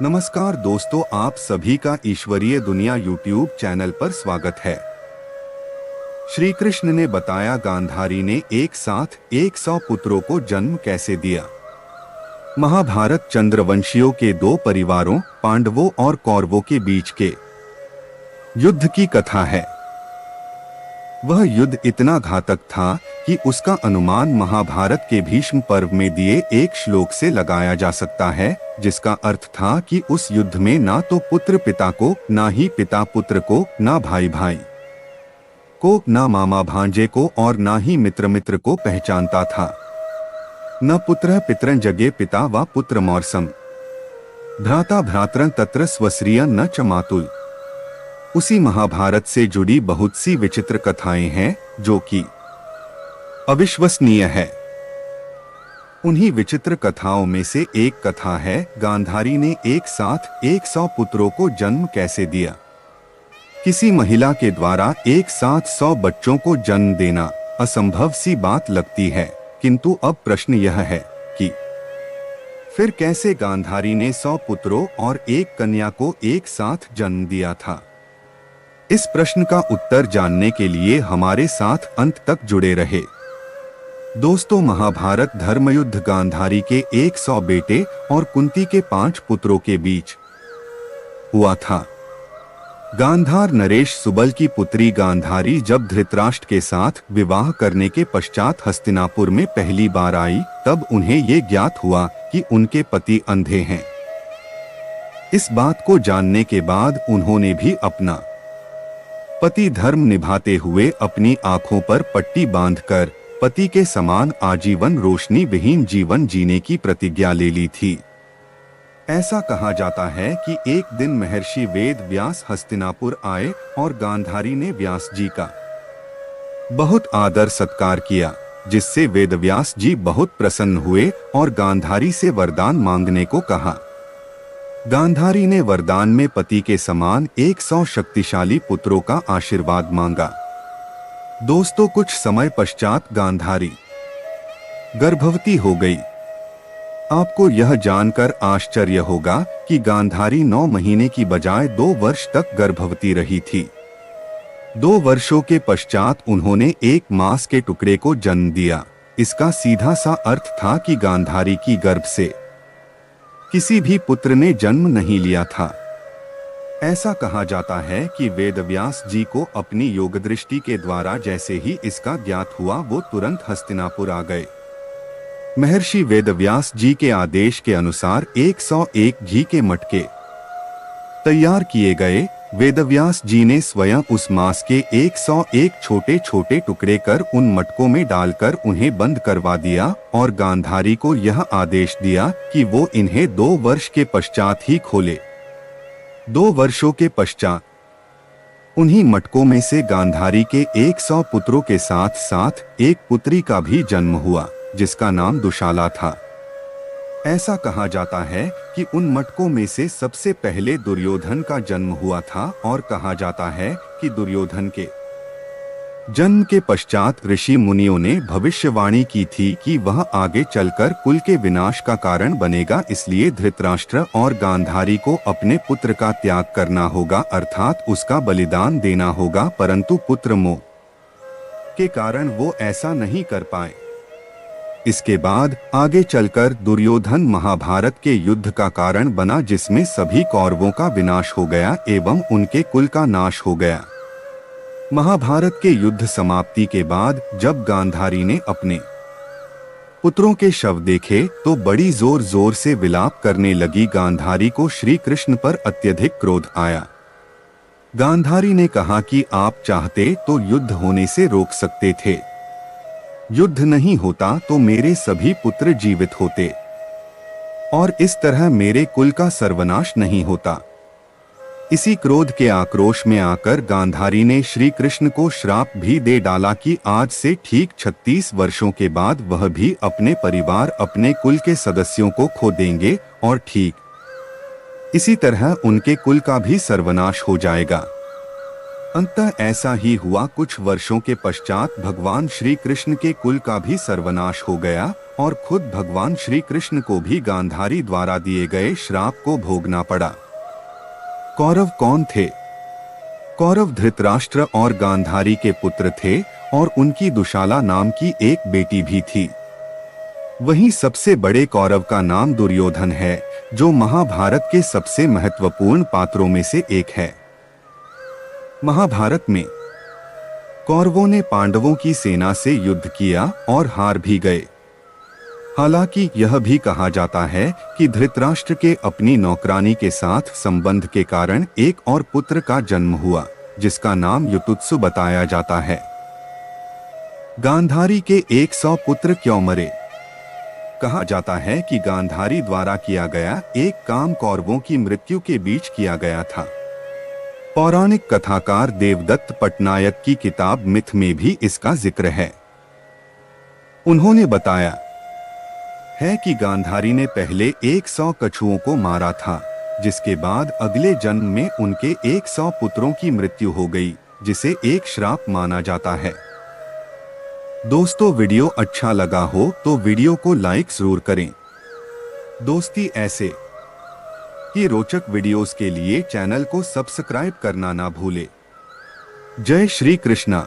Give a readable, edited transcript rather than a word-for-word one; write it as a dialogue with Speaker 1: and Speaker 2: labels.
Speaker 1: नमस्कार दोस्तों, आप सभी का ईश्वरीय दुनिया यूट्यूब चैनल पर स्वागत है। श्री कृष्ण ने बताया गांधारी ने एक साथ 100 पुत्रों को जन्म कैसे दिया। महाभारत चंद्रवंशियों के दो परिवारों पांडवों और कौरवों के बीच के युद्ध की कथा है। वह युद्ध इतना घातक था कि उसका अनुमान महाभारत के भीष्म पर्व में दिए एक श्लोक से लगाया जा सकता है, जिसका अर्थ था कि उस युद्ध में ना तो पुत्र पिता को, ना ही पिता पुत्र को, ना भाई भाई को, ना मामा भांजे को और ना ही मित्र मित्र को पहचानता था। न पुत्र पितरं जगे पिता व पुत्र मौर्सम भ्राता भ्रातरं तत्र स्वश्रिय न च मातुल। उसी महाभारत से जुड़ी बहुत सी विचित्र कथाएं हैं जो कि अविश्वसनीय है। उन्हीं विचित्र कथाओं में से एक कथा है गांधारी ने एक साथ 100 पुत्रों को जन्म कैसे दिया। किसी महिला के द्वारा एक साथ 100 बच्चों को जन्म देना असंभव सी बात लगती है, किंतु अब प्रश्न यह है कि फिर कैसे गांधारी ने 100 पुत्रों और एक कन्या को एक साथ जन्म दिया था। इस प्रश्न का उत्तर जानने के लिए हमारे साथ अंत तक जुड़े रहे। दोस्तों, महाभारत धर्मयुद्ध गांधारी के 100 बेटे और कुंती के 5 पुत्रों के बीच हुआ था। गांधार नरेश सुबल की पुत्री गांधारी जब धृतराष्ट्र के साथ विवाह करने के पश्चात हस्तिनापुर में पहली बार आई, तब उन्हें ये ज्ञात हुआ कि उनके पति अंधे हैं। इस बात को जानने के बाद उन्होंने भी अपना पति धर्म निभाते हुए अपनी आंखों पर पट्टी बांधकर पति के समान आजीवन रोशनी विहीन जीवन जीने की प्रतिज्ञा ले ली थी। ऐसा कहा जाता है कि एक दिन महर्षि वेद व्यास हस्तिनापुर आए और गांधारी ने व्यास जी का बहुत आदर सत्कार किया, जिससे वेद व्यास जी बहुत प्रसन्न हुए और गांधारी से वरदान मांगने को कहा। गांधारी ने वरदान में पति के समान 100 शक्तिशाली पुत्रों का आशीर्वाद मांगा। दोस्तों, कुछ समय पश्चात गांधारी गर्भवती हो गई। आपको यह जानकर आश्चर्य होगा कि गांधारी 9 महीने की बजाय 2 वर्ष तक गर्भवती रही थी। 2 वर्षों के पश्चात उन्होंने 1 मांस के टुकड़े को जन्म दिया। इसका सीधा सा अर्थ था कि गांधारी की गर्भ से किसी भी पुत्र ने जन्म नहीं लिया था। ऐसा कहा जाता है कि वेदव्यास जी को अपनी योग दृष्टि के द्वारा जैसे ही इसका ज्ञात हुआ, वो तुरंत हस्तिनापुर आ गए। महर्षि वेदव्यास जी के आदेश के अनुसार 101 घी के मटके तैयार किए गए। वेदव्यास जी ने स्वयं उस मांस के 101 छोटे छोटे टुकड़े कर उन मटकों में डालकर उन्हें बंद करवा दिया और गांधारी को यह आदेश दिया कि वो इन्हें 2 वर्ष के पश्चात ही खोले। 2 वर्षों के पश्चात उन्हीं मटकों में से गांधारी के 100 पुत्रों के साथ साथ एक पुत्री का भी जन्म हुआ, जिसका नाम दुशाला था। ऐसा कहा जाता है कि उन मटकों में से सबसे पहले दुर्योधन का जन्म हुआ था और कहा जाता है कि दुर्योधन के जन्म के पश्चात ऋषि मुनियों ने भविष्यवाणी की थी कि वह आगे चलकर कुल के विनाश का कारण बनेगा, इसलिए धृतराष्ट्र और गांधारी को अपने पुत्र का त्याग करना होगा, अर्थात उसका बलिदान देना होगा, परंतु पुत्र मोह के कारण वो ऐसा नहीं कर पाए। इसके बाद आगे चलकर दुर्योधन महाभारत के युद्ध का कारण बना, जिसमें सभी कौरवों का विनाश हो गया एवं उनके कुल का नाश हो गया। महाभारत के युद्ध समाप्ति के बाद जब गांधारी ने अपने पुत्रों के शव देखे तो बड़ी जोर जोर से विलाप करने लगी। गांधारी को श्री कृष्ण पर अत्यधिक क्रोध आया। गांधारी ने कहा कि आप चाहते तो युद्ध होने से रोक सकते थे, युद्ध नहीं होता तो मेरे सभी पुत्र जीवित होते और इस तरह मेरे कुल का सर्वनाश नहीं होता। इसी क्रोध के आक्रोश में आकर गांधारी ने श्री कृष्ण को श्राप भी दे डाला कि आज से ठीक 36 वर्षों के बाद वह भी अपने परिवार, अपने कुल के सदस्यों को खो देंगे और ठीक इसी तरह उनके कुल का भी सर्वनाश हो जाएगा। अंततः ऐसा ही हुआ। कुछ वर्षों के पश्चात भगवान श्री कृष्ण के कुल का भी सर्वनाश हो गया और खुद भगवान श्री कृष्ण को भी गांधारी द्वारा दिए गए श्राप को भोगना पड़ा। कौरव कौन थे? कौरव धृतराष्ट्र और गांधारी के पुत्र थे और उनकी दुशाला नाम की एक बेटी भी थी। वहीं सबसे बड़े कौरव का नाम दुर्योधन है, जो महाभारत के सबसे महत्वपूर्ण पात्रों में से एक है। महाभारत में कौरवों ने पांडवों की सेना से युद्ध किया और हार भी गए। हालांकि यह भी कहा जाता है कि धृतराष्ट्र के अपनी नौकरानी के साथ संबंध के कारण एक और पुत्र का जन्म हुआ, जिसका नाम युतुत्सु बताया जाता है। गांधारी के 100 पुत्र क्यों मरे? कहा जाता है कि गांधारी द्वारा किया गया एक काम कौरवों की मृत्यु के बीच किया गया था। पौराणिक कथाकार देवदत्त पटनायक की किताब मिथ में भी इसका जिक्र है। उन्होंने बताया है कि गांधारी ने पहले 100 कछुओं को मारा था, जिसके बाद अगले जन्म में उनके 100 पुत्रों की मृत्यु हो गई, जिसे एक श्राप माना जाता है। दोस्तों, वीडियो अच्छा लगा हो तो वीडियो को लाइक जरूर करें। दोस्ती ऐसे ही रोचक वीडियोस के लिए चैनल को सब्सक्राइब करना ना भूले। जय श्री कृष्णा।